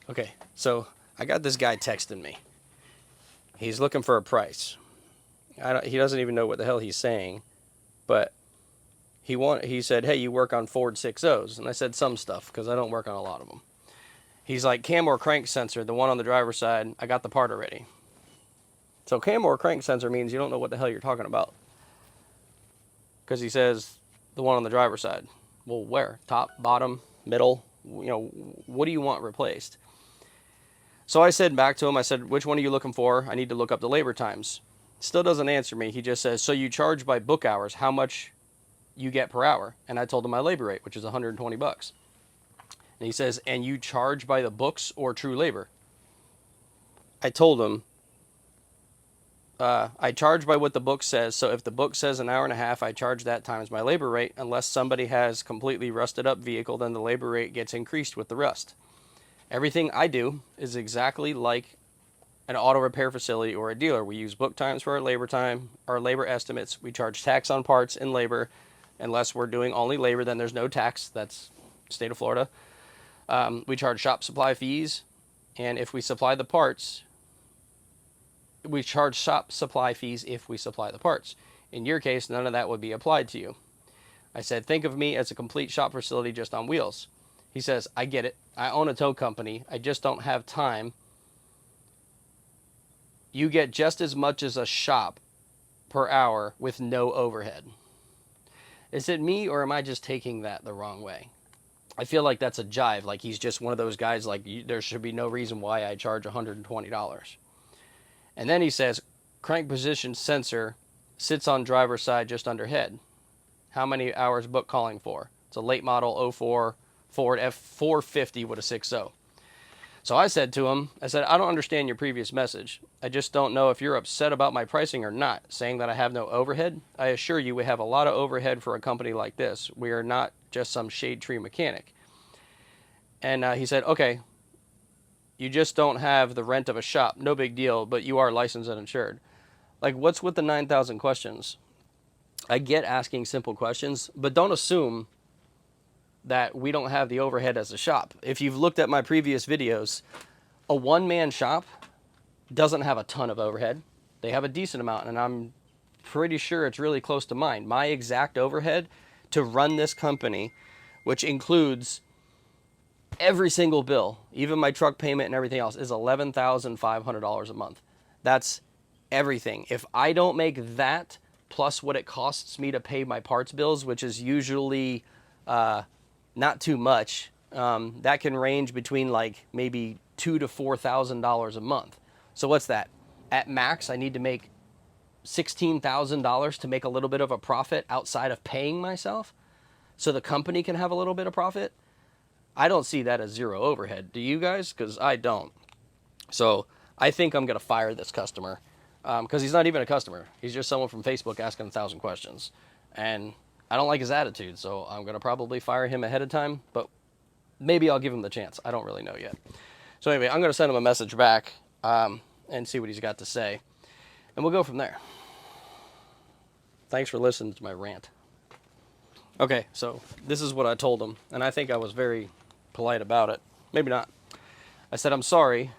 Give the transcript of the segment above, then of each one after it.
Okay, so I got this guy texting me. He's looking for a price. He doesn't even know what the hell he's saying, but he said, "Hey, you work on Ford 6.0s?" And I said some stuff because I don't work on a lot of them. He's like, "Cam or crank sensor, the one on the driver's side. I got the part already." So cam or crank sensor means you don't know what the hell you're talking about because he says the one on the driver's side. Well, where? Top, bottom, middle? What do you want replaced? So I said back to him, I said, "Which one are you looking for? I need to look up the labor times." Still doesn't answer me. He just says, "So you charge by book hours, how much you get per hour?" And I told him my labor rate, which is 120 bucks. And he says, "And you charge by the books or true labor?" I told him, I charge by what the book says. So if the book says an hour and a half, I charge that times my labor rate. Unless somebody has completely rusted up vehicle, then the labor rate gets increased with the rust. Everything I do is exactly like an auto repair facility or a dealer. We use book times for our labor time, our labor estimates. We charge tax on parts and labor. Unless we're doing only labor, then there's no tax. That's state of Florida. We charge shop supply fees. And if we supply the parts, we charge shop supply fees if we supply the parts. In your case, none of that would be applied to you. I said, think of me as a complete shop facility just on wheels. He says, I get it. I own a tow company. I just don't have time. You get just as much as a shop per hour with no overhead. Is it me or am I just taking that the wrong way? I feel like that's a jive. Like he's just one of those guys like there should be no reason why I charge $120. And then he says, crank position sensor sits on driver's side just under head. How many hours book calling for? It's a late model '04 Ford F450 with a 6.0. So I said to him, I said, I don't understand your previous message. I just don't know if you're upset about my pricing or not, saying that I have no overhead. I assure you we have a lot of overhead for a company like this. We are not just some shade tree mechanic. And he said, okay, you just don't have the rent of a shop. No big deal, but you are licensed and insured. Like, what's with the 9,000 questions? I get asking simple questions, but don't assume that we don't have the overhead as a shop. If you've looked at my previous videos, a one-man shop doesn't have a ton of overhead. They have a decent amount, and I'm pretty sure it's really close to mine. My exact overhead to run this company, which includes every single bill, even my truck payment and everything else, is $11,500 a month. That's everything. If I don't make that plus what it costs me to pay my parts bills, which is usually not too much, that can range between like maybe $2,000 to $4,000 a month. So what's that? At max, I need to make $16,000 to make a little bit of a profit outside of paying myself, so the company can have a little bit of profit. I don't see that as zero overhead. Do you guys? Because I don't. So I think I'm going to fire this customer because he's not even a customer. He's just someone from Facebook asking 1,000 questions. And I don't like his attitude, so I'm going to probably fire him ahead of time, but maybe I'll give him the chance. I don't really know yet. So anyway, I'm going to send him a message back and see what he's got to say. And we'll go from there. Thanks for listening to my rant. Okay, so this is what I told him, and I think I was very polite about it. Maybe not. I said, I'm sorry.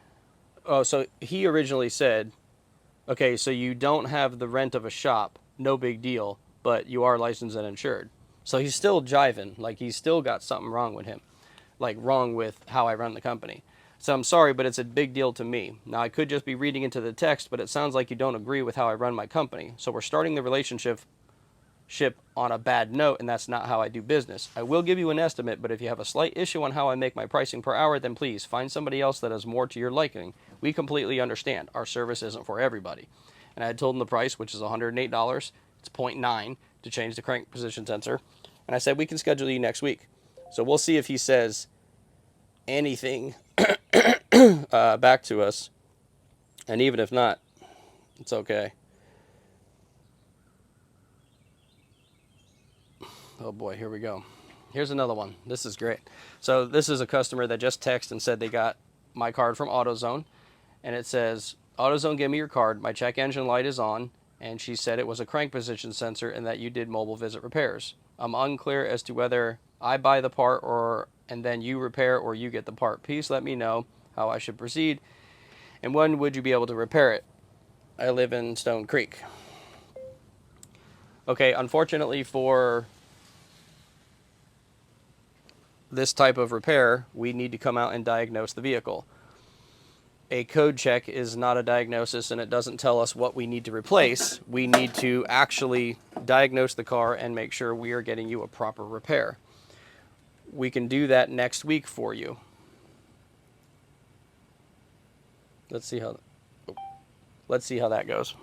Oh, so he originally said, okay, so you don't have the rent of a shop, no big deal, but you are licensed and insured. So he's still jiving, like he's still got something wrong with him, like wrong with how I run the company. So I'm sorry, but it's a big deal to me. Now, I could just be reading into the text, but it sounds like you don't agree with how I run my company. So we're starting the relationship on a bad note, and that's not how I do business. I will give you an estimate, but if you have a slight issue on how I make my pricing per hour, then please find somebody else that is more to your liking. We completely understand. Our service isn't for everybody. And I had told him the price, which is $108. It's 0.9 to change the crank position sensor. And I said, we can schedule you next week. So we'll see if he says anything back to us. And even if not, it's okay. Oh boy, here we go. Here's another one. This is great. So this is a customer that just texted and said they got my card from AutoZone. And it says, AutoZone, give me your card. My check engine light is on. And she said it was a crank position sensor and that you did mobile visit repairs. I'm unclear as to whether I buy the part and then you repair or you get the part. Please let me know how I should proceed, and when would you be able to repair it? I live in Stone Creek. Okay, unfortunately for this type of repair, we need to come out and diagnose the vehicle. A code check is not a diagnosis, and it doesn't tell us what we need to replace. We need to actually diagnose the car and make sure we are getting you a proper repair. We can do that next week for you. Let's see how that goes.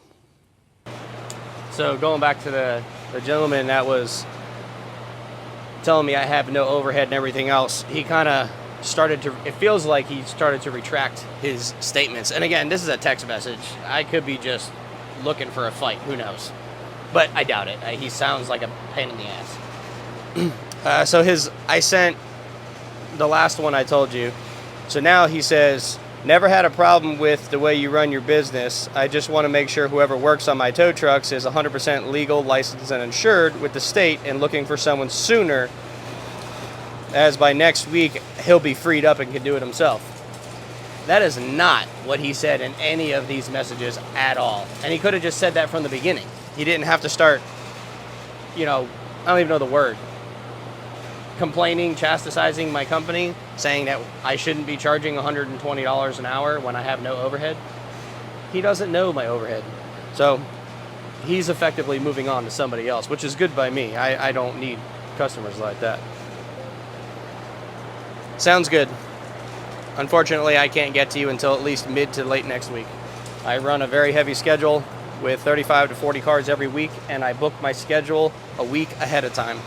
So going back to the gentleman that was telling me I have no overhead and everything else, he kind of it feels like he started to retract his statements. And again, this is a text message. I could be just looking for a fight, who knows? But I doubt it. He sounds like a pain in the ass. I sent the last one I told you. So now he says, never had a problem with the way you run your business. I just want to make sure whoever works on my tow trucks is 100% legal, licensed, and insured with the state, and looking for someone sooner, as by next week he'll be freed up and can do it himself. That is not what he said in any of these messages at all. And he could have just said that from the beginning. He didn't have to start, I don't even know the word, complaining, chastising my company, saying that I shouldn't be charging $120 an hour when I have no overhead. He doesn't know my overhead. So he's effectively moving on to somebody else, which is good by me. I don't need customers like that. Sounds good. Unfortunately, I can't get to you until at least mid to late next week. I run a very heavy schedule with 35 to 40 cars every week, and I book my schedule a week ahead of time.